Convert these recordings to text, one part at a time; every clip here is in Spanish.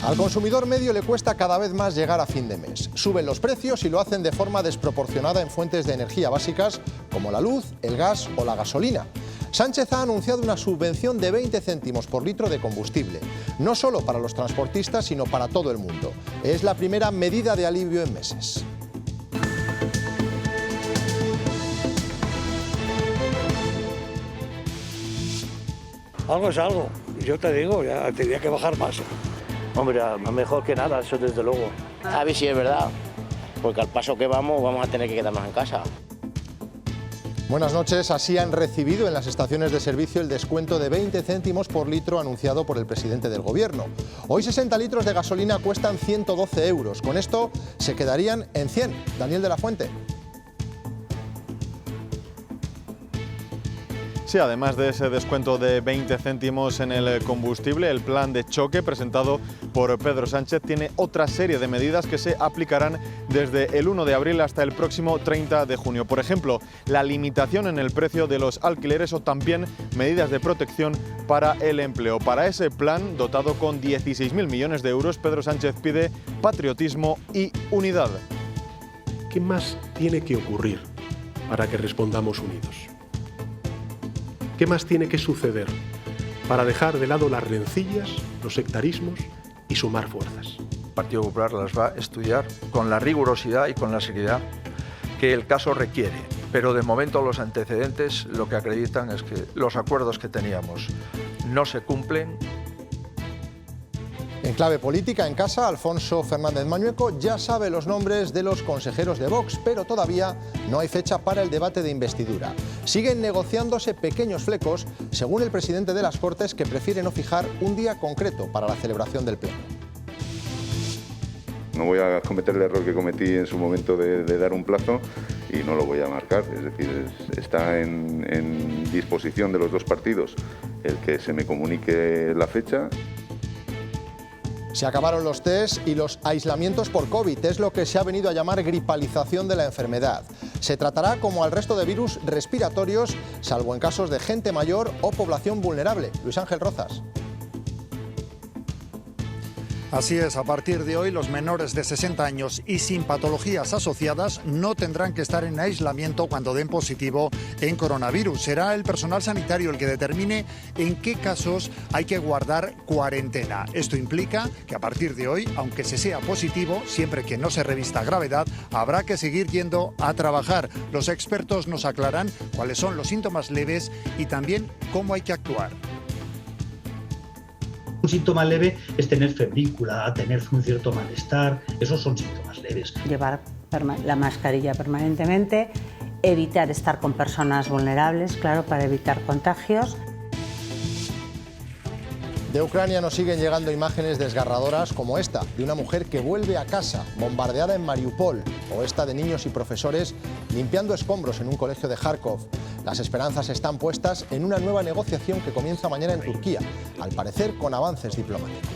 Al consumidor medio le cuesta cada vez más llegar a fin de mes. Suben los precios y lo hacen de forma desproporcionada en fuentes de energía básicas como la luz, el gas o la gasolina. Sánchez ha anunciado una subvención de 20 céntimos por litro de combustible, no solo para los transportistas, sino para todo el mundo. Es la primera medida de alivio en meses. Algo es algo, yo te digo, ya tendría que bajar más. Hombre, mejor que nada, eso desde luego. A ver si es verdad, porque al paso que vamos a tener que quedarnos en casa. Buenas noches. Así han recibido en las estaciones de servicio el descuento de 20 céntimos por litro anunciado por el presidente del Gobierno. Hoy 60 litros de gasolina cuestan 112 euros. Con esto se quedarían en 100. Daniel de la Fuente. Sí, además de ese descuento de 20 céntimos en el combustible, el plan de choque presentado por Pedro Sánchez tiene otra serie de medidas que se aplicarán desde el 1 de abril hasta el próximo 30 de junio. Por ejemplo, la limitación en el precio de los alquileres o también medidas de protección para el empleo. Para ese plan, dotado con 16.000 millones de euros, Pedro Sánchez pide patriotismo y unidad. ¿Qué más tiene que ocurrir para que respondamos unidos? ¿Qué más tiene que suceder para dejar de lado las rencillas, los sectarismos y sumar fuerzas? El Partido Popular las va a estudiar con la rigurosidad y con la seriedad que el caso requiere. Pero de momento los antecedentes lo que acreditan es que los acuerdos que teníamos no se cumplen. En clave política, en casa, Alfonso Fernández Mañueco ya sabe los nombres de los consejeros de Vox, pero todavía no hay fecha para el debate de investidura. Siguen negociándose pequeños flecos, según el presidente de las Cortes, que prefiere no fijar un día concreto para la celebración del Pleno. No voy a cometer el error que cometí en su momento de dar un plazo y no lo voy a marcar. Es decir, está en disposición de los dos partidos el que se me comunique la fecha. Se acabaron los test y los aislamientos por COVID, es lo que se ha venido a llamar gripalización de la enfermedad. Se tratará como al resto de virus respiratorios, salvo en casos de gente mayor o población vulnerable. Luis Ángel Rozas. Así es, a partir de hoy los menores de 60 años y sin patologías asociadas no tendrán que estar en aislamiento cuando den positivo en coronavirus. Será el personal sanitario el que determine en qué casos hay que guardar cuarentena. Esto implica que a partir de hoy, aunque se sea positivo, siempre que no se revista gravedad, habrá que seguir yendo a trabajar. Los expertos nos aclaran cuáles son los síntomas leves y también cómo hay que actuar. Un síntoma leve es tener febrícula, tener un cierto malestar, esos son síntomas leves. Llevar la mascarilla permanentemente, evitar estar con personas vulnerables, claro, para evitar contagios. De Ucrania nos siguen llegando imágenes desgarradoras como esta, de una mujer que vuelve a casa, bombardeada en Mariupol, o esta de niños y profesores limpiando escombros en un colegio de Kharkov. Las esperanzas están puestas en una nueva negociación que comienza mañana en Turquía, al parecer con avances diplomáticos.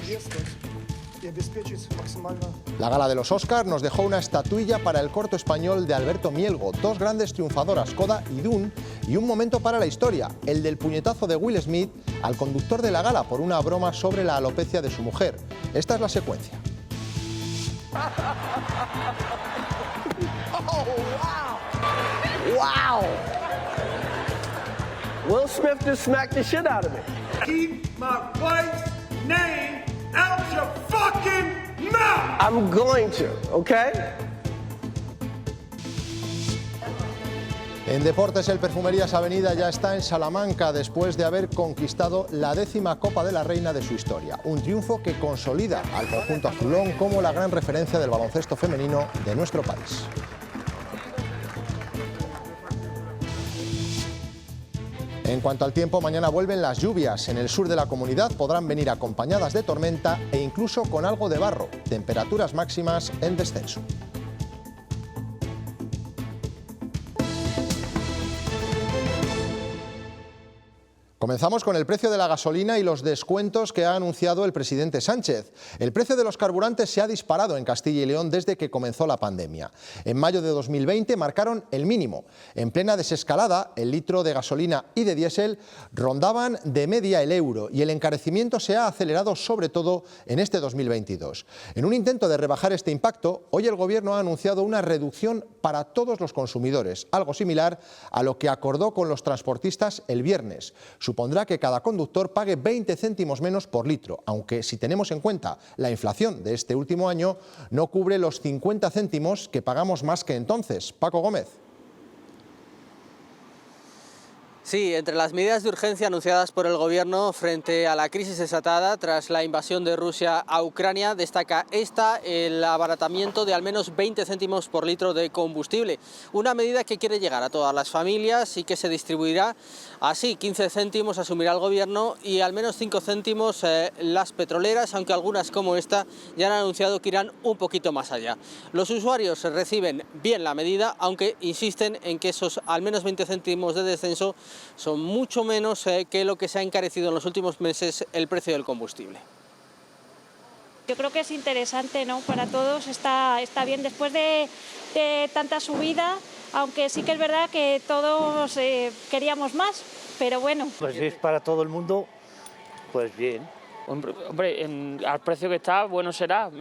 La gala de los Oscars nos dejó una estatuilla para el corto español de Alberto Mielgo, dos grandes triunfadoras, Coda y Dune, y un momento para la historia, el del puñetazo de Will Smith al conductor de la gala por una broma sobre la alopecia de su mujer. Esta es la secuencia. Oh, wow! Wow! Will Smith just smacked the shit out of me. Keep my wife's name out your fucking mouth! I'm going to, okay? En deportes, el Perfumerías Avenida ya está en Salamanca después de haber conquistado la 10ª Copa de la Reina de su historia. Un triunfo que consolida al conjunto azulón como la gran referencia del baloncesto femenino de nuestro país. En cuanto al tiempo, mañana vuelven las lluvias. En el sur de la comunidad podrán venir acompañadas de tormenta e incluso con algo de barro. Temperaturas máximas en descenso. Comenzamos con el precio de la gasolina y los descuentos que ha anunciado el presidente Sánchez. El precio de los carburantes se ha disparado en Castilla y León desde que comenzó la pandemia. En mayo de 2020 marcaron el mínimo. En plena desescalada, el litro de gasolina y de diésel rondaban de media el euro y el encarecimiento se ha acelerado sobre todo en este 2022. En un intento de rebajar este impacto, hoy el Gobierno ha anunciado una reducción para todos los consumidores, algo similar a lo que acordó con los transportistas el viernes. Supondrá que cada conductor pague 20 céntimos menos por litro, aunque si tenemos en cuenta la inflación de este último año, no cubre los 50 céntimos que pagamos más que entonces. Paco Gómez. Sí, entre las medidas de urgencia anunciadas por el Gobierno frente a la crisis desatada tras la invasión de Rusia a Ucrania, destaca el abaratamiento de al menos 20 céntimos por litro de combustible. Una medida que quiere llegar a todas las familias y que se distribuirá así. 15 céntimos asumirá el Gobierno y al menos 5 céntimos las petroleras, aunque algunas como esta ya han anunciado que irán un poquito más allá. Los usuarios reciben bien la medida, aunque insisten en que esos al menos 20 céntimos de descenso son mucho menos que lo que se ha encarecido en los últimos meses el precio del combustible. Yo creo que es interesante, ¿no? Para todos está bien después de tanta subida, aunque sí que es verdad que todos queríamos más, pero bueno. Pues si es para todo el mundo, pues bien. Hombre, al precio que está, bueno será,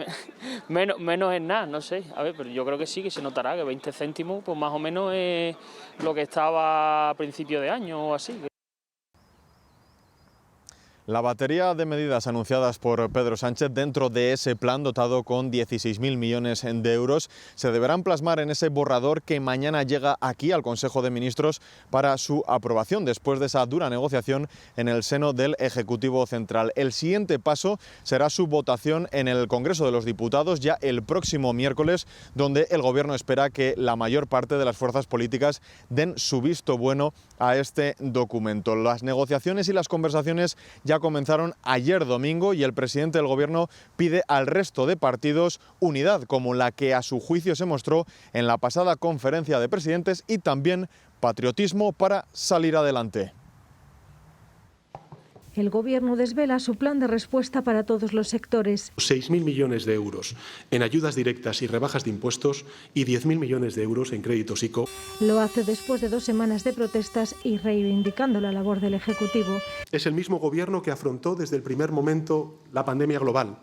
menos es nada, no sé, a ver, pero yo creo que sí, que se notará que 20 céntimos, pues más o menos es lo que estaba a principio de año o así. La batería de medidas anunciadas por Pedro Sánchez dentro de ese plan dotado con 16.000 millones de euros se deberán plasmar en ese borrador que mañana llega aquí al Consejo de Ministros para su aprobación después de esa dura negociación en el seno del Ejecutivo Central. El siguiente paso será su votación en el Congreso de los Diputados ya el próximo miércoles, donde el Gobierno espera que la mayor parte de las fuerzas políticas den su visto bueno a este documento. Las negociaciones y las conversaciones ya comenzaron ayer domingo y el presidente del Gobierno pide al resto de partidos unidad, como la que a su juicio se mostró en la pasada conferencia de presidentes, y también patriotismo para salir adelante. El Gobierno desvela su plan de respuesta para todos los sectores. 6.000 millones de euros en ayudas directas y rebajas de impuestos y 10.000 millones de euros en créditos ICO. Lo hace después de 2 semanas de protestas y reivindicando la labor del Ejecutivo. Es el mismo Gobierno que afrontó desde el primer momento la pandemia global.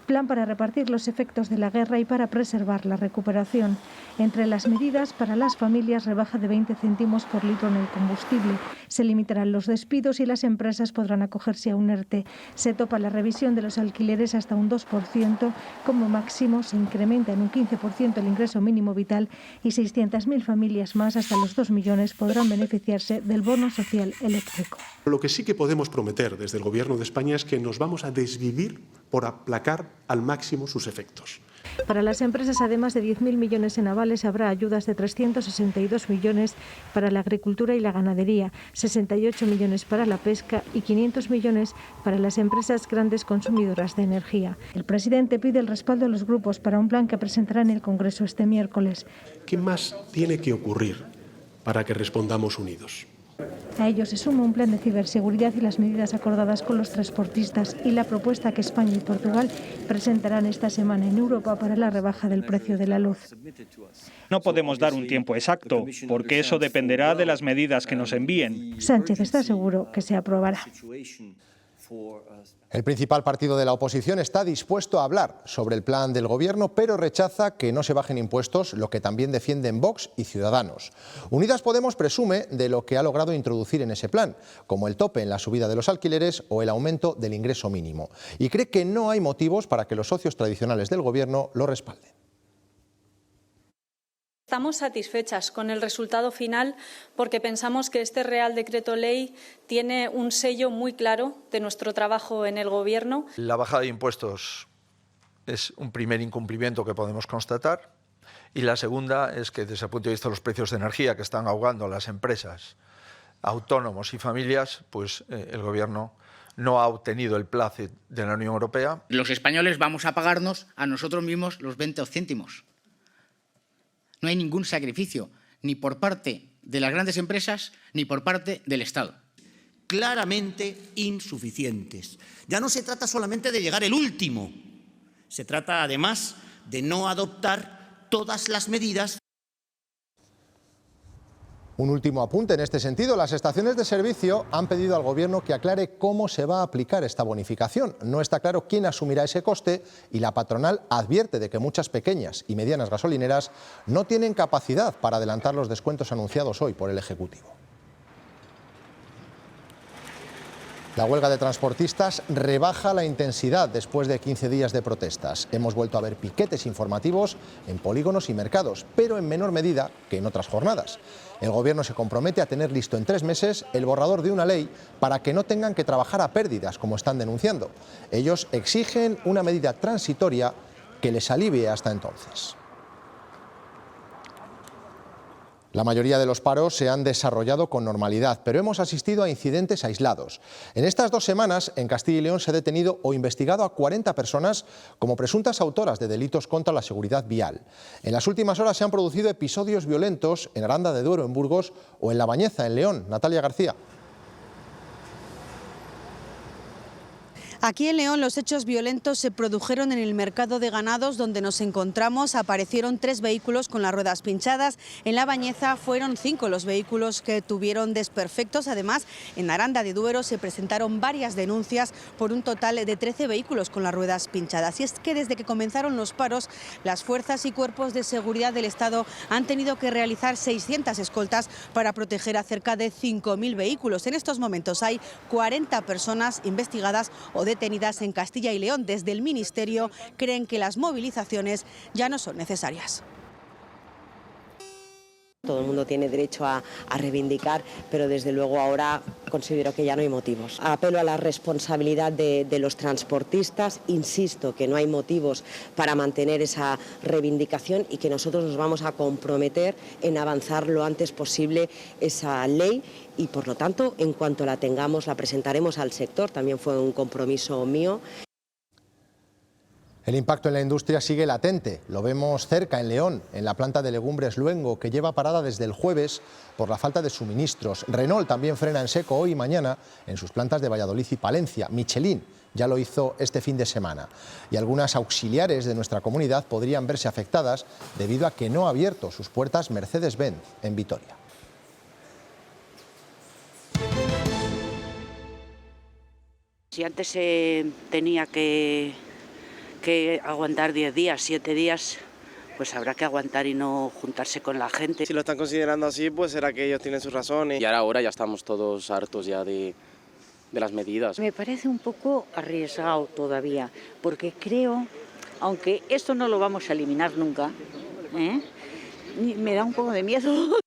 Plan para repartir los efectos de la guerra y para preservar la recuperación. Entre las medidas para las familias, rebaja de 20 céntimos por litro en el combustible. Se limitarán los despidos y las empresas podrán acogerse a un ERTE. Se topa la revisión de los alquileres hasta un 2%. Como máximo se incrementa en un 15% el ingreso mínimo vital y 600.000 familias más, hasta los 2 millones, podrán beneficiarse del bono social eléctrico. Lo que sí que podemos prometer desde el Gobierno de España es que nos vamos a desvivir por aplacar al máximo sus efectos. Para las empresas, además de 10.000 millones en avales, habrá ayudas de 362 millones para la agricultura y la ganadería, 68 millones para la pesca y 500 millones para las empresas grandes consumidoras de energía. El presidente pide el respaldo a los grupos para un plan que presentará en el Congreso este miércoles. ¿Qué más tiene que ocurrir para que respondamos unidos? A ello se suma un plan de ciberseguridad y las medidas acordadas con los transportistas y la propuesta que España y Portugal presentarán esta semana en Europa para la rebaja del precio de la luz. No podemos dar un tiempo exacto, porque eso dependerá de las medidas que nos envíen. Sánchez está seguro que se aprobará. El principal partido de la oposición está dispuesto a hablar sobre el plan del Gobierno, pero rechaza que no se bajen impuestos, lo que también defienden Vox y Ciudadanos. Unidas Podemos presume de lo que ha logrado introducir en ese plan, como el tope en la subida de los alquileres o el aumento del ingreso mínimo, y cree que no hay motivos para que los socios tradicionales del Gobierno lo respalden. Estamos satisfechas con el resultado final porque pensamos que este Real Decreto Ley tiene un sello muy claro de nuestro trabajo en el Gobierno. La bajada de impuestos es un primer incumplimiento que podemos constatar, y la segunda es que desde el punto de vista de los precios de energía que están ahogando a las empresas, autónomos y familias, pues el Gobierno no ha obtenido el plazo de la Unión Europea. Los españoles vamos a pagarnos a nosotros mismos los 20 céntimos. No hay ningún sacrificio, ni por parte de las grandes empresas, ni por parte del Estado. claramente insuficientes. Ya no se trata solamente de llegar el último, se trata además de no adoptar todas las medidas. Un último apunte en este sentido. Las estaciones de servicio han pedido al Gobierno que aclare cómo se va a aplicar esta bonificación. No está claro quién asumirá ese coste y la patronal advierte de que muchas pequeñas y medianas gasolineras no tienen capacidad para adelantar los descuentos anunciados hoy por el Ejecutivo. La huelga de transportistas rebaja la intensidad después de 15 días de protestas. Hemos vuelto a ver piquetes informativos en polígonos y mercados, pero en menor medida que en otras jornadas. El Gobierno se compromete a tener listo en 3 meses el borrador de una ley para que no tengan que trabajar a pérdidas, como están denunciando. Ellos exigen una medida transitoria que les alivie hasta entonces. La mayoría de los paros se han desarrollado con normalidad, pero hemos asistido a incidentes aislados. En estas 2 semanas, en Castilla y León se ha detenido o investigado a 40 personas como presuntas autoras de delitos contra la seguridad vial. En las últimas horas se han producido episodios violentos en Aranda de Duero, en Burgos, o en La Bañeza, en León. Natalia García. Aquí en León los hechos violentos se produjeron en el mercado de ganados donde nos encontramos. Aparecieron 3 vehículos con las ruedas pinchadas. En La Bañeza fueron 5 los vehículos que tuvieron desperfectos. Además, en Aranda de Duero se presentaron varias denuncias por un total de 13 vehículos con las ruedas pinchadas. Y es que desde que comenzaron los paros, las fuerzas y cuerpos de seguridad del Estado han tenido que realizar 600 escoltas para proteger a cerca de 5.000 vehículos. En estos momentos hay 40 personas investigadas o detenidas en Castilla y León. Desde el Ministerio creen que las movilizaciones ya no son necesarias. Todo el mundo tiene derecho a reivindicar, pero desde luego ahora considero que ya no hay motivos. Apelo a la responsabilidad de los transportistas, insisto que no hay motivos para mantener esa reivindicación y que nosotros nos vamos a comprometer en avanzar lo antes posible esa ley y por lo tanto en cuanto la tengamos la presentaremos al sector, también fue un compromiso mío. El impacto en la industria sigue latente. Lo vemos cerca, en León, en la planta de legumbres Luengo, que lleva parada desde el jueves por la falta de suministros. Renault también frena en seco hoy y mañana en sus plantas de Valladolid y Palencia. Michelin ya lo hizo este fin de semana. Y algunas auxiliares de nuestra comunidad podrían verse afectadas debido a que no ha abierto sus puertas Mercedes-Benz en Vitoria. Si antes tenía que aguantar 10 días, 7 días, pues habrá que aguantar y no juntarse con la gente. Si lo están considerando así, pues será que ellos tienen sus razones. Y ahora ya estamos todos hartos ya de las medidas. Me parece un poco arriesgado todavía, porque creo, aunque esto no lo vamos a eliminar nunca, me da un poco de miedo.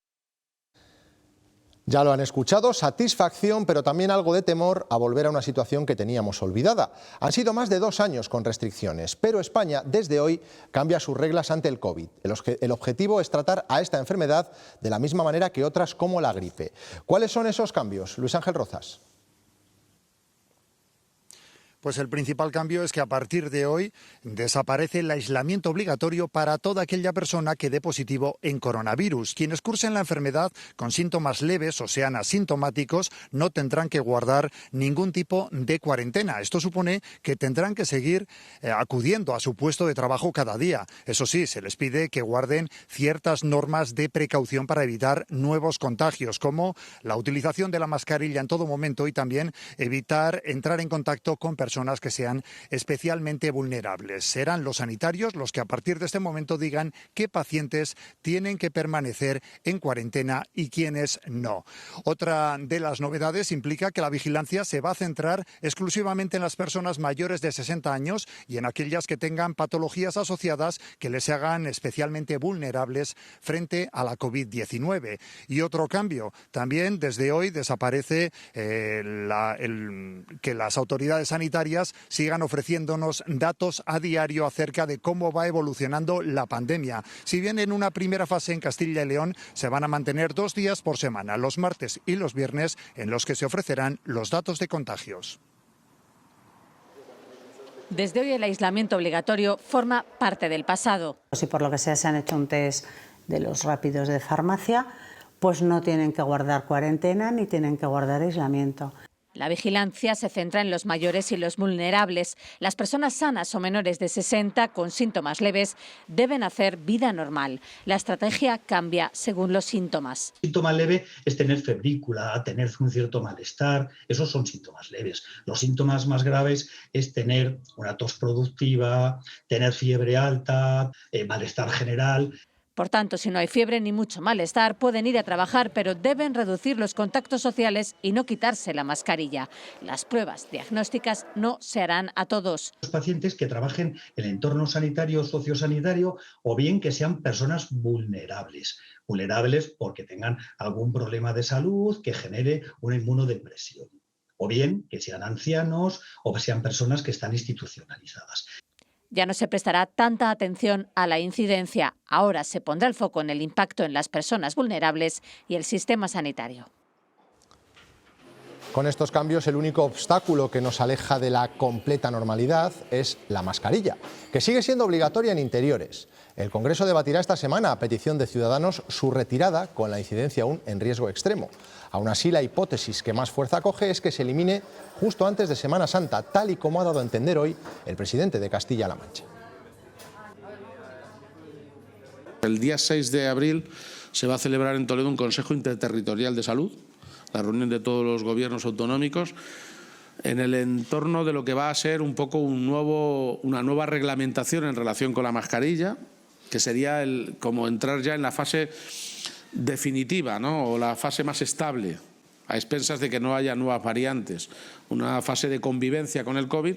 Ya lo han escuchado, satisfacción, pero también algo de temor a volver a una situación que teníamos olvidada. Han sido más de 2 años con restricciones, pero España desde hoy cambia sus reglas ante el COVID. El objetivo es tratar a esta enfermedad de la misma manera que otras como la gripe. ¿Cuáles son esos cambios? Luis Ángel Rozas. Pues el principal cambio es que a partir de hoy desaparece el aislamiento obligatorio para toda aquella persona que dé positivo en coronavirus. Quienes cursen la enfermedad con síntomas leves o sean asintomáticos no tendrán que guardar ningún tipo de cuarentena. Esto supone que tendrán que seguir acudiendo a su puesto de trabajo cada día. Eso sí, se les pide que guarden ciertas normas de precaución para evitar nuevos contagios, como la utilización de la mascarilla en todo momento y también evitar entrar en contacto con personas que sean especialmente vulnerables. Serán los sanitarios los que a partir de este momento digan qué pacientes tienen que permanecer en cuarentena y quiénes no. Otra de las novedades implica que la vigilancia se va a centrar exclusivamente en las personas mayores de 60 años y en aquellas que tengan patologías asociadas que les hagan especialmente vulnerables frente a la COVID-19. Y otro cambio, también desde hoy desaparece que las autoridades sanitarias sigan ofreciéndonos datos a diario acerca de cómo va evolucionando la pandemia. Si bien en una primera fase en Castilla y León se van a mantener 2 días por semana, los martes y los viernes, en los que se ofrecerán los datos de contagios. Desde hoy el aislamiento obligatorio forma parte del pasado. Si por lo que sea se han hecho un test de los rápidos de farmacia, pues no tienen que guardar cuarentena ni tienen que guardar aislamiento. La vigilancia se centra en los mayores y los vulnerables. Las personas sanas o menores de 60 con síntomas leves deben hacer vida normal. La estrategia cambia según los síntomas. Síntoma leve es tener febrícula, tener un cierto malestar, esos son síntomas leves. Los síntomas más graves es tener una tos productiva, tener fiebre alta, malestar general. Por tanto, si no hay fiebre ni mucho malestar, pueden ir a trabajar, pero deben reducir los contactos sociales y no quitarse la mascarilla. Las pruebas diagnósticas no se harán a todos. Los pacientes que trabajen en el entorno sanitario o sociosanitario o bien que sean personas vulnerables. Vulnerables porque tengan algún problema de salud que genere una inmunodepresión. O bien que sean ancianos o que sean personas que están institucionalizadas. Ya no se prestará tanta atención a la incidencia. Ahora se pondrá el foco en el impacto en las personas vulnerables y el sistema sanitario. Con estos cambios, el único obstáculo que nos aleja de la completa normalidad es la mascarilla, que sigue siendo obligatoria en interiores. El Congreso debatirá esta semana, a petición de Ciudadanos, su retirada con la incidencia aún en riesgo extremo. Aún así, la hipótesis que más fuerza coge es que se elimine justo antes de Semana Santa, tal y como ha dado a entender hoy el presidente de Castilla-La Mancha. El día 6 de abril se va a celebrar en Toledo un Consejo Interterritorial de Salud, la reunión de todos los gobiernos autonómicos, en el entorno de lo que va a ser un poco una nueva reglamentación en relación con la mascarilla, que sería como entrar ya en la fase definitiva, ¿no? O la fase más estable, a expensas de que no haya nuevas variantes, una fase de convivencia con el COVID.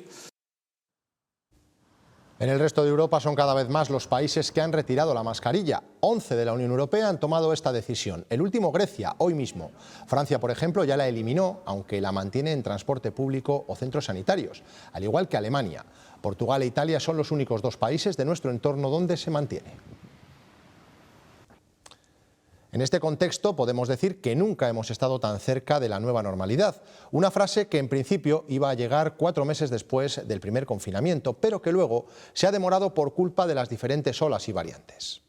En el resto de Europa son cada vez más los países que han retirado la mascarilla. 11 de la Unión Europea han tomado esta decisión. El último, Grecia, hoy mismo. Francia, por ejemplo, ya la eliminó, aunque la mantiene en transporte público o centros sanitarios, al igual que Alemania. Portugal e Italia son los únicos dos países de nuestro entorno donde se mantiene. En este contexto podemos decir que nunca hemos estado tan cerca de la nueva normalidad. Una frase que en principio iba a llegar 4 meses después del primer confinamiento, pero que luego se ha demorado por culpa de las diferentes olas y variantes.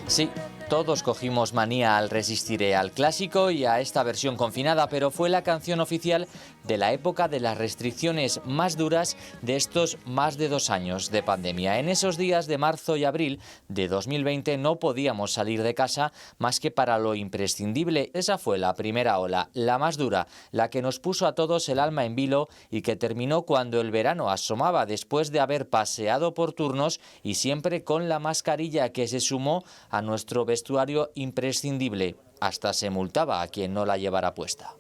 Sí, todos cogimos manía al Resistiré, al clásico y a esta versión confinada, pero fue la canción oficial de la época de las restricciones más duras de estos más de 2 años de pandemia. En esos días de marzo y abril de 2020 no podíamos salir de casa más que para lo imprescindible. Esa fue la primera ola, la más dura, la que nos puso a todos el alma en vilo y que terminó cuando el verano asomaba después de haber paseado por turnos y siempre con la mascarilla que se sumó a nuestro vestuario imprescindible. Hasta se multaba a quien no la llevara puesta.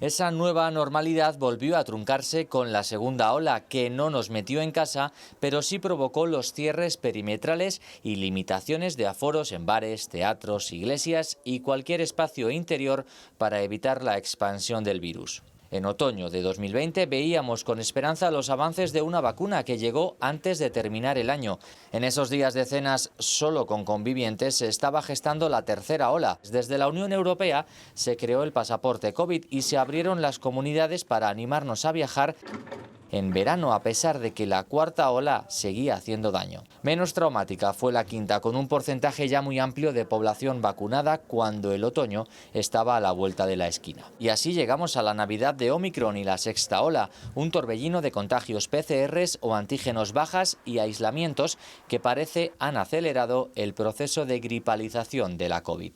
Esa nueva normalidad volvió a truncarse con la segunda ola, que no nos metió en casa, pero sí provocó los cierres perimetrales y limitaciones de aforos en bares, teatros, iglesias y cualquier espacio interior para evitar la expansión del virus. En otoño de 2020 veíamos con esperanza los avances de una vacuna que llegó antes de terminar el año. En esos días de cenas solo con convivientes se estaba gestando la tercera ola. Desde la Unión Europea se creó el pasaporte COVID y se abrieron las comunidades para animarnos a viajar en verano, a pesar de que la cuarta ola seguía haciendo daño. Menos traumática fue la quinta, con un porcentaje ya muy amplio de población vacunada cuando el otoño estaba a la vuelta de la esquina. Y así llegamos a la Navidad de Omicron y la sexta ola, un torbellino de contagios PCRs o antígenos bajas y aislamientos que parece han acelerado el proceso de gripalización de la COVID.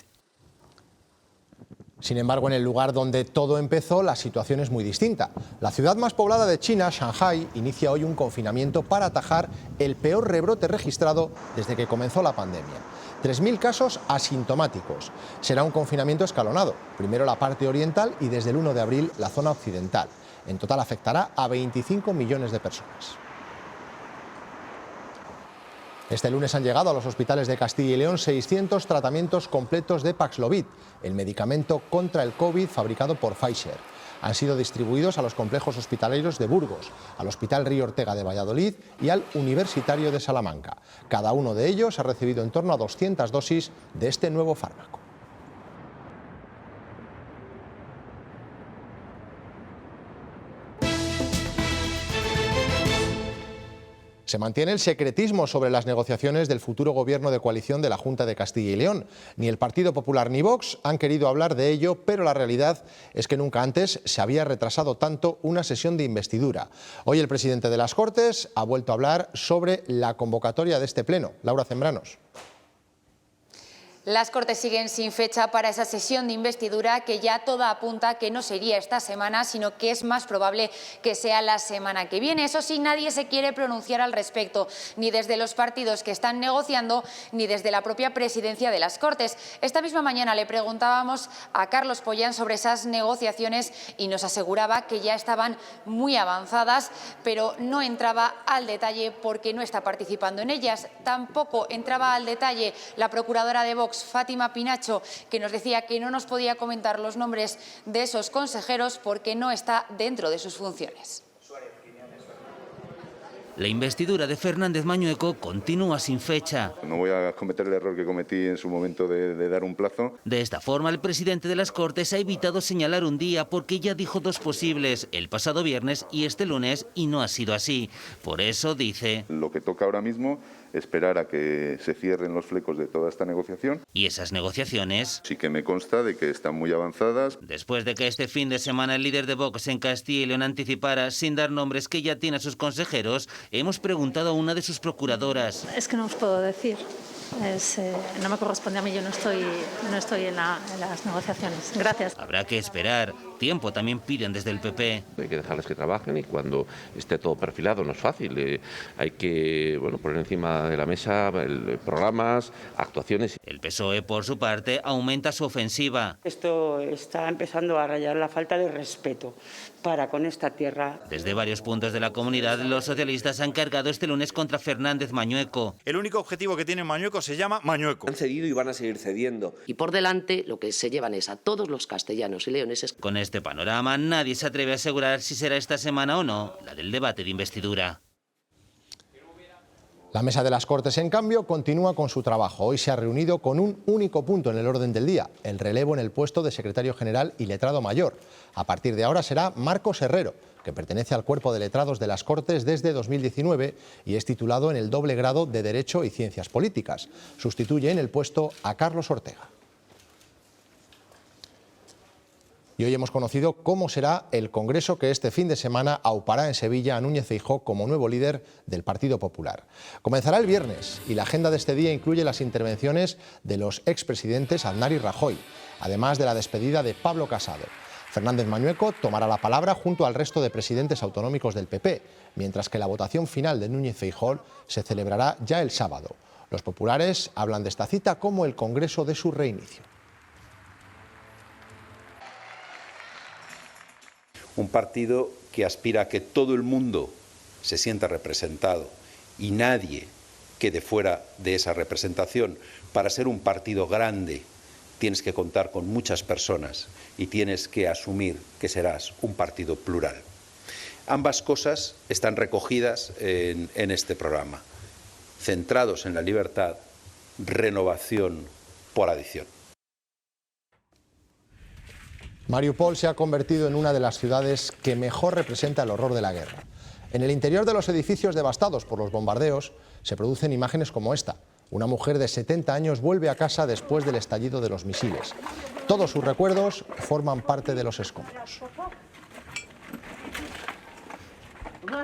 Sin embargo, en el lugar donde todo empezó, la situación es muy distinta. La ciudad más poblada de China, Shanghái, inicia hoy un confinamiento para atajar el peor rebrote registrado desde que comenzó la pandemia. 3.000 casos asintomáticos. Será un confinamiento escalonado. Primero la parte oriental y desde el 1 de abril la zona occidental. En total afectará a 25 millones de personas. Este lunes han llegado a los hospitales de Castilla y León 600 tratamientos completos de Paxlovid, el medicamento contra el COVID fabricado por Pfizer. Han sido distribuidos a los complejos hospitalarios de Burgos, al Hospital Río Ortega de Valladolid y al Universitario de Salamanca. Cada uno de ellos ha recibido en torno a 200 dosis de este nuevo fármaco. Se mantiene el secretismo sobre las negociaciones del futuro gobierno de coalición de la Junta de Castilla y León. Ni el Partido Popular ni Vox han querido hablar de ello, pero la realidad es que nunca antes se había retrasado tanto una sesión de investidura. Hoy el presidente de las Cortes ha vuelto a hablar sobre la convocatoria de este pleno. Laura Zembranos. Las Cortes siguen sin fecha para esa sesión de investidura que ya toda apunta que no sería esta semana, sino que es más probable que sea la semana que viene. Eso sí, nadie se quiere pronunciar al respecto, ni desde los partidos que están negociando, ni desde la propia presidencia de las Cortes. Esta misma mañana le preguntábamos a Carlos Pollán sobre esas negociaciones y nos aseguraba que ya estaban muy avanzadas, pero no entraba al detalle porque no está participando en ellas. Tampoco entraba al detalle la procuradora de Vox, Fátima Pinacho, que nos decía que no nos podía comentar los nombres de esos consejeros porque no está dentro de sus funciones. La investidura de Fernández Mañueco continúa sin fecha. No voy a cometer el error que cometí en su momento de dar un plazo. De esta forma, el presidente de las Cortes ha evitado señalar un día porque ya dijo dos posibles, el pasado viernes y este lunes, y no ha sido así. Por eso dice: lo que toca ahora mismo, esperar a que se cierren los flecos de toda esta negociación. ¿Y esas negociaciones? Sí que me consta de que están muy avanzadas. Después de que este fin de semana el líder de Vox en Castilla y León anticipara, sin dar nombres, que ya tiene a sus consejeros, hemos preguntado a una de sus procuradoras. Es que no os puedo decir. No me corresponde a mí, yo no estoy en las negociaciones. Gracias. Habrá que esperar. Tiempo también piden desde el PP. Hay que dejarles que trabajen y cuando esté todo perfilado no es fácil. Hay que poner encima de la mesa programas, actuaciones. El PSOE, por su parte, aumenta su ofensiva. Esto está empezando a rayar la falta de respeto para con esta tierra. Desde varios puntos de la comunidad, los socialistas han cargado este lunes contra Fernández Mañueco. El único objetivo que tiene Mañueco se llama Mañueco. Han cedido y van a seguir cediendo. Y por delante lo que se llevan es a todos los castellanos y leoneses. Con este panorama, nadie se atreve a asegurar si será esta semana o no la del debate de investidura. La Mesa de las Cortes, en cambio, continúa con su trabajo. Hoy se ha reunido con un único punto en el orden del día, el relevo en el puesto de secretario general y letrado mayor. A partir de ahora será Marcos Herrero, que pertenece al cuerpo de letrados de las Cortes desde 2019 y es titulado en el doble grado de Derecho y Ciencias Políticas. Sustituye en el puesto a Carlos Ortega. Y hoy hemos conocido cómo será el congreso que este fin de semana aupará en Sevilla a Núñez Feijóo como nuevo líder del Partido Popular. Comenzará el viernes y la agenda de este día incluye las intervenciones de los expresidentes Aznar y Rajoy, además de la despedida de Pablo Casado. Fernández Mañueco tomará la palabra junto al resto de presidentes autonómicos del PP, mientras que la votación final de Núñez Feijóo se celebrará ya el sábado. Los populares hablan de esta cita como el congreso de su reinicio. Un partido que aspira a que todo el mundo se sienta representado y nadie quede fuera de esa representación. Para ser un partido grande tienes que contar con muchas personas y tienes que asumir que serás un partido plural. Ambas cosas están recogidas en este programa, centrados en la libertad, renovación por adición. Mariupol se ha convertido en una de las ciudades que mejor representa el horror de la guerra. En el interior de los edificios devastados por los bombardeos se producen imágenes como esta. Una mujer de 70 años vuelve a casa después del estallido de los misiles. Todos sus recuerdos forman parte de los escombros.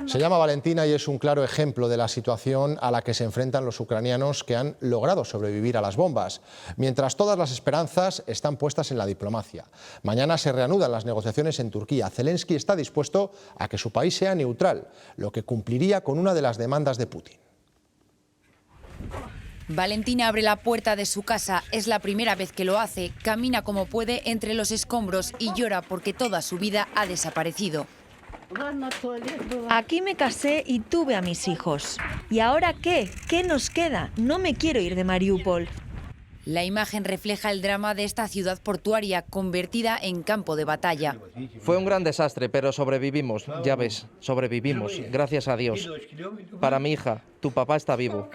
Se llama Valentina y es un claro ejemplo de la situación a la que se enfrentan los ucranianos que han logrado sobrevivir a las bombas, mientras todas las esperanzas están puestas en la diplomacia. Mañana se reanudan las negociaciones en Turquía. Zelensky está dispuesto a que su país sea neutral, lo que cumpliría con una de las demandas de Putin. Valentina abre la puerta de su casa, es la primera vez que lo hace, camina como puede entre los escombros y llora porque toda su vida ha desaparecido. Aquí me casé y tuve a mis hijos. ¿Y ahora qué? ¿Qué nos queda? No me quiero ir de Mariupol. La imagen refleja el drama de esta ciudad portuaria convertida en campo de batalla. Fue un gran desastre, pero sobrevivimos, ya ves, sobrevivimos, gracias a Dios. Para mi hija, tu papá está vivo.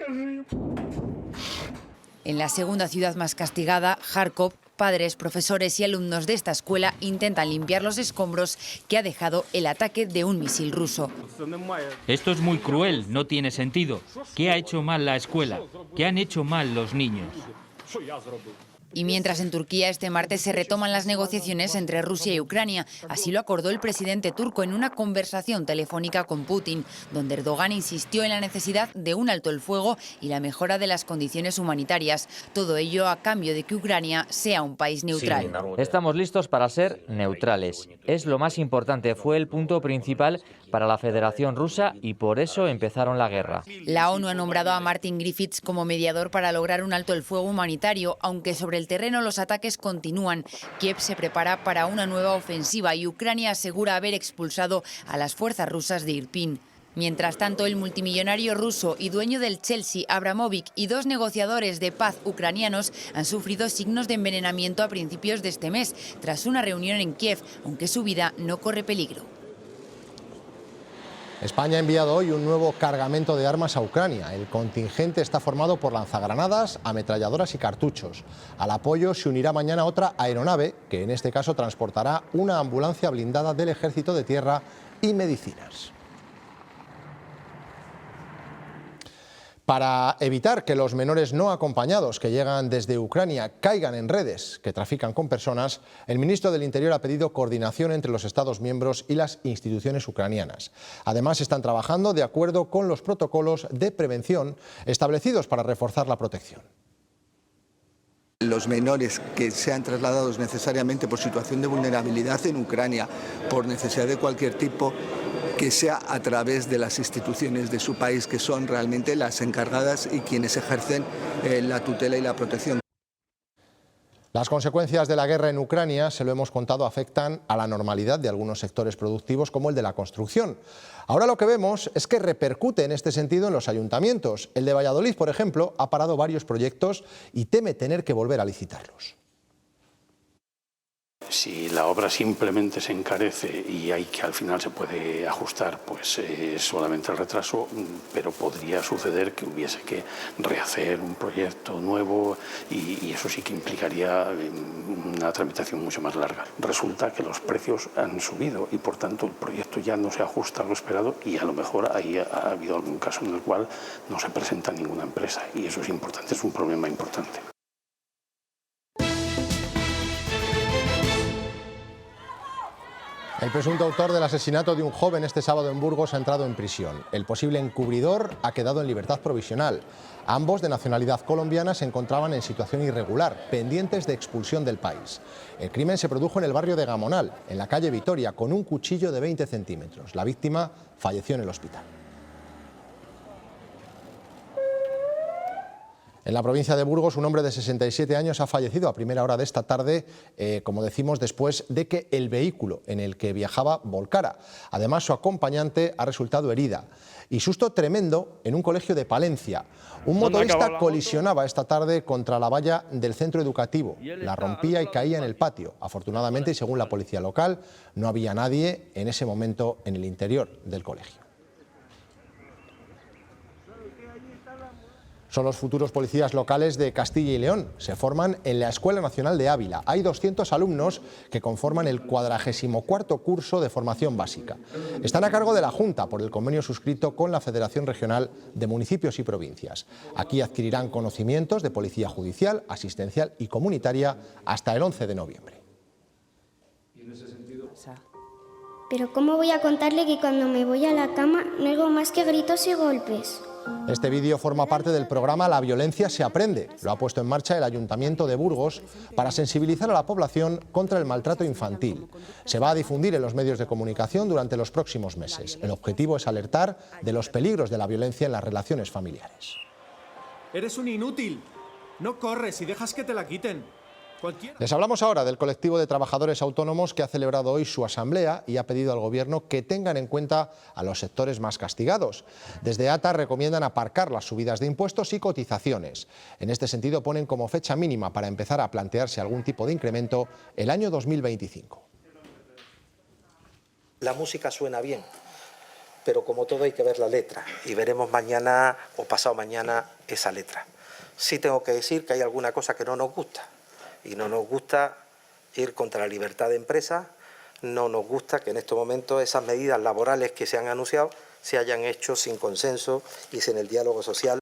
En la segunda ciudad más castigada, Járkov, Padres, profesores y alumnos de esta escuela intentan limpiar los escombros que ha dejado el ataque de un misil ruso. Esto es muy cruel, no tiene sentido. ¿Qué ha hecho mal la escuela? ¿Qué han hecho mal los niños? Y mientras en Turquía este martes se retoman las negociaciones entre Rusia y Ucrania, así lo acordó el presidente turco en una conversación telefónica con Putin, donde Erdogan insistió en la necesidad de un alto el fuego y la mejora de las condiciones humanitarias. Todo ello a cambio de que Ucrania sea un país neutral. Estamos listos para ser neutrales. Es lo más importante, fue el punto principal para la Federación Rusa y por eso empezaron la guerra. La ONU ha nombrado a Martin Griffiths como mediador para lograr un alto el fuego humanitario, aunque sobre el terreno los ataques continúan. Kiev se prepara para una nueva ofensiva y Ucrania asegura haber expulsado a las fuerzas rusas de Irpin. Mientras tanto, el multimillonario ruso y dueño del Chelsea, Abramovich, y 2 negociadores de paz ucranianos han sufrido signos de envenenamiento a principios de este mes, tras una reunión en Kiev, aunque su vida no corre peligro. España ha enviado hoy un nuevo cargamento de armas a Ucrania. El contingente está formado por lanzagranadas, ametralladoras y cartuchos. Al apoyo se unirá mañana otra aeronave, que en este caso transportará una ambulancia blindada del Ejército de Tierra y medicinas. Para evitar que los menores no acompañados que llegan desde Ucrania caigan en redes que trafican con personas, el ministro del Interior ha pedido coordinación entre los Estados miembros y las instituciones ucranianas. Además, están trabajando de acuerdo con los protocolos de prevención establecidos para reforzar la protección. Los menores que sean trasladados necesariamente por situación de vulnerabilidad en Ucrania, por necesidad de cualquier tipo, que sea a través de las instituciones de su país, que son realmente las encargadas y quienes ejercen la tutela y la protección. Las consecuencias de la guerra en Ucrania, se lo hemos contado, afectan a la normalidad de algunos sectores productivos como el de la construcción. Ahora lo que vemos es que repercute en este sentido en los ayuntamientos. El de Valladolid, por ejemplo, ha parado varios proyectos y teme tener que volver a licitarlos. Si la obra simplemente se encarece y hay que al final se puede ajustar, pues es solamente el retraso, pero podría suceder que hubiese que rehacer un proyecto nuevo y eso sí que implicaría una tramitación mucho más larga. Resulta que los precios han subido y por tanto el proyecto ya no se ajusta a lo esperado y a lo mejor ahí ha habido algún caso en el cual no se presenta ninguna empresa y eso es importante, es un problema importante. El presunto autor del asesinato de un joven este sábado en Burgos ha entrado en prisión. El posible encubridor ha quedado en libertad provisional. Ambos, de nacionalidad colombiana, se encontraban en situación irregular, pendientes de expulsión del país. El crimen se produjo en el barrio de Gamonal, en la calle Vitoria, con un cuchillo de 20 centímetros. La víctima falleció en el hospital. En la provincia de Burgos, un hombre de 67 años ha fallecido a primera hora de esta tarde, como decimos, después de que el vehículo en el que viajaba volcara. Además, su acompañante ha resultado herida. Y susto tremendo en un colegio de Palencia. Un motorista colisionaba esta tarde contra la valla del centro educativo. La rompía y caía en el patio. Afortunadamente, y según la policía local, no había nadie en ese momento en el interior del colegio. Son los futuros policías locales de Castilla y León. Se forman en la Escuela Nacional de Ávila. Hay 200 alumnos que conforman el 44º curso de formación básica. Están a cargo de la Junta por el convenio suscrito con la Federación Regional de Municipios y Provincias. Aquí adquirirán conocimientos de policía judicial, asistencial y comunitaria hasta el 11 de noviembre. Pero ¿cómo voy a contarle que cuando me voy a la cama no oigo más que gritos y golpes? Este vídeo forma parte del programa La violencia se aprende. Lo ha puesto en marcha el Ayuntamiento de Burgos para sensibilizar a la población contra el maltrato infantil. Se va a difundir en los medios de comunicación durante los próximos meses. El objetivo es alertar de los peligros de la violencia en las relaciones familiares. Eres un inútil. No corres y dejas que te la quiten. Les hablamos ahora del colectivo de trabajadores autónomos que ha celebrado hoy su asamblea y ha pedido al Gobierno que tengan en cuenta a los sectores más castigados. Desde ATA recomiendan aparcar las subidas de impuestos y cotizaciones. En este sentido ponen como fecha mínima para empezar a plantearse algún tipo de incremento el año 2025. La música suena bien, pero como todo hay que ver la letra y veremos mañana o pasado mañana esa letra. Sí tengo que decir que hay alguna cosa que no nos gusta. y no nos gusta ir contra la libertad de empresa, no nos gusta que en estos momentos esas medidas laborales que se han anunciado se hayan hecho sin consenso y sin el diálogo social.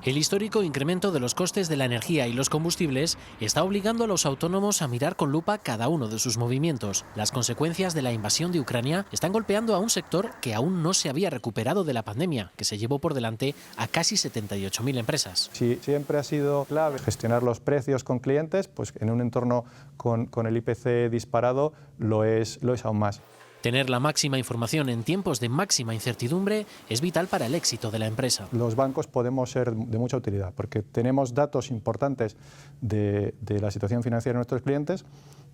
El histórico incremento de los costes de la energía y los combustibles está obligando a los autónomos a mirar con lupa cada uno de sus movimientos. Las consecuencias de la invasión de Ucrania están golpeando a un sector que aún no se había recuperado de la pandemia, que se llevó por delante a casi 78.000 empresas. Si siempre ha sido clave gestionar los precios con clientes, pues en un entorno con el IPC disparado lo es aún más. Tener la máxima información en tiempos de máxima incertidumbre es vital para el éxito de la empresa. Los bancos podemos ser de mucha utilidad porque tenemos datos importantes de la situación financiera de nuestros clientes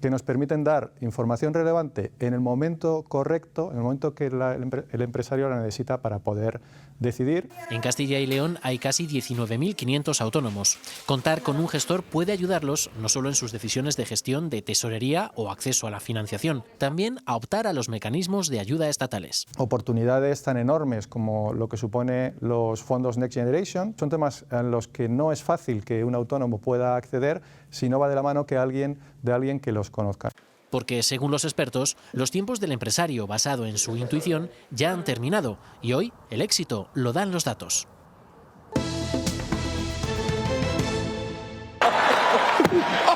que nos permiten dar información relevante en el momento correcto, en el momento que el empresario la necesita para poder decidir. En Castilla y León hay casi 19.500 autónomos. Contar con un gestor puede ayudarlos no solo en sus decisiones de gestión de tesorería o acceso a la financiación, también a optar a los mecanismos de ayuda estatales. Oportunidades tan enormes como lo que supone los fondos Next Generation son temas en los que no es fácil que un autónomo pueda acceder si no va de la mano de alguien que los conozca. Porque, según los expertos, los tiempos del empresario basado en su intuición ya han terminado y hoy el éxito lo dan los datos.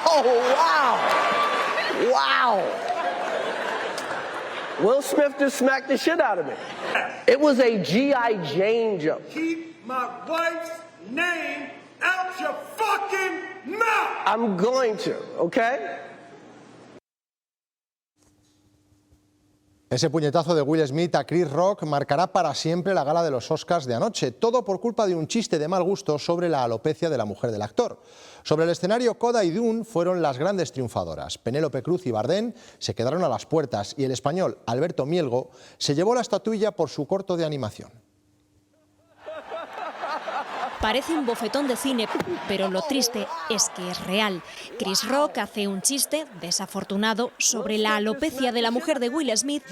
Oh, wow! Wow! Will Smith just smacked the shit out of me. It was a G.I. Jane jump. Keep my wife's name out your fucking mouth! I'm going to, okay? Ese puñetazo de Will Smith a Chris Rock marcará para siempre la gala de los Oscars de anoche, todo por culpa de un chiste de mal gusto sobre la alopecia de la mujer del actor. Sobre el escenario, Coda y Dune fueron las grandes triunfadoras. Penélope Cruz y Bardem se quedaron a las puertas y el español Alberto Mielgo se llevó la estatuilla por su corto de animación. Parece un bofetón de cine, pero lo triste es que es real. Chris Rock hace un chiste desafortunado sobre la alopecia de la mujer de Will Smith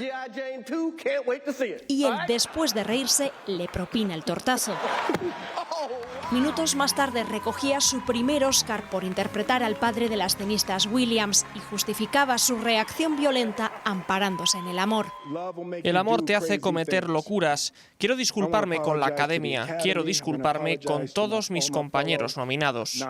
y él, después de reírse, le propina el tortazo. Minutos más tarde recogía su primer Oscar por interpretar al padre de las tenistas Williams y justificaba su reacción violenta amparándose en el amor. El amor te hace cometer locuras. Quiero disculparme con la Academia, quiero disculparme con todos mis compañeros nominados.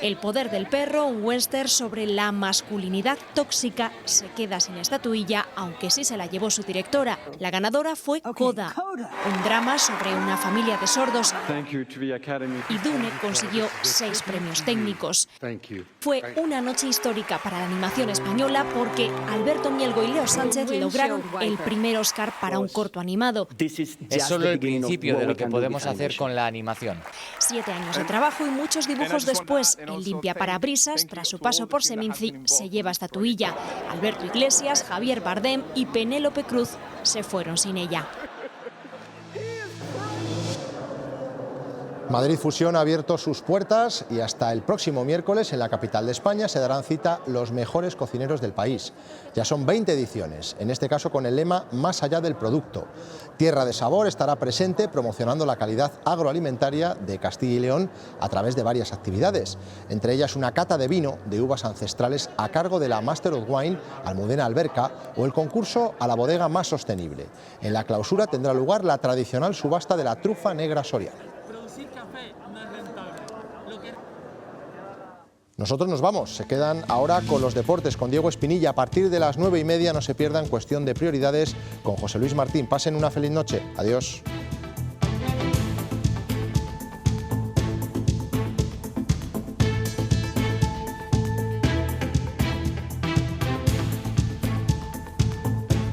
El poder del perro, un western sobre la masculinidad tóxica, se queda sin estatuilla, aunque sí se la llevó su directora. La ganadora fue Coda, un drama sobre una familia de sordos, y Dune consiguió 6 premios técnicos. Fue una noche histórica para la animación española porque Alberto Mielgo y Leo Sánchez lograron el primer Oscar para un corto animado. Es solo el principio de lo que podemos hacer con la animación. 7 años de trabajo y muchos dibujos después, el limpiaparabrisas, tras su paso por Seminci, se lleva estatuilla. Alberto Iglesias, Javier Bardem y Penélope Cruz se fueron sin ella. Madrid Fusión ha abierto sus puertas y hasta el próximo miércoles en la capital de España se darán cita los mejores cocineros del país. Ya son 20 ediciones, en este caso con el lema Más allá del producto. Tierra de Sabor estará presente promocionando la calidad agroalimentaria de Castilla y León a través de varias actividades, entre ellas una cata de vino de uvas ancestrales a cargo de la Master of Wine Almudena Alberca o el concurso a la bodega más sostenible. En la clausura tendrá lugar la tradicional subasta de la trufa negra soriana. Nosotros nos vamos, se quedan ahora con los deportes, con Diego Espinilla. A partir de las 9:30 no se pierdan Cuestión de Prioridades con José Luis Martín. Pasen una feliz noche. Adiós.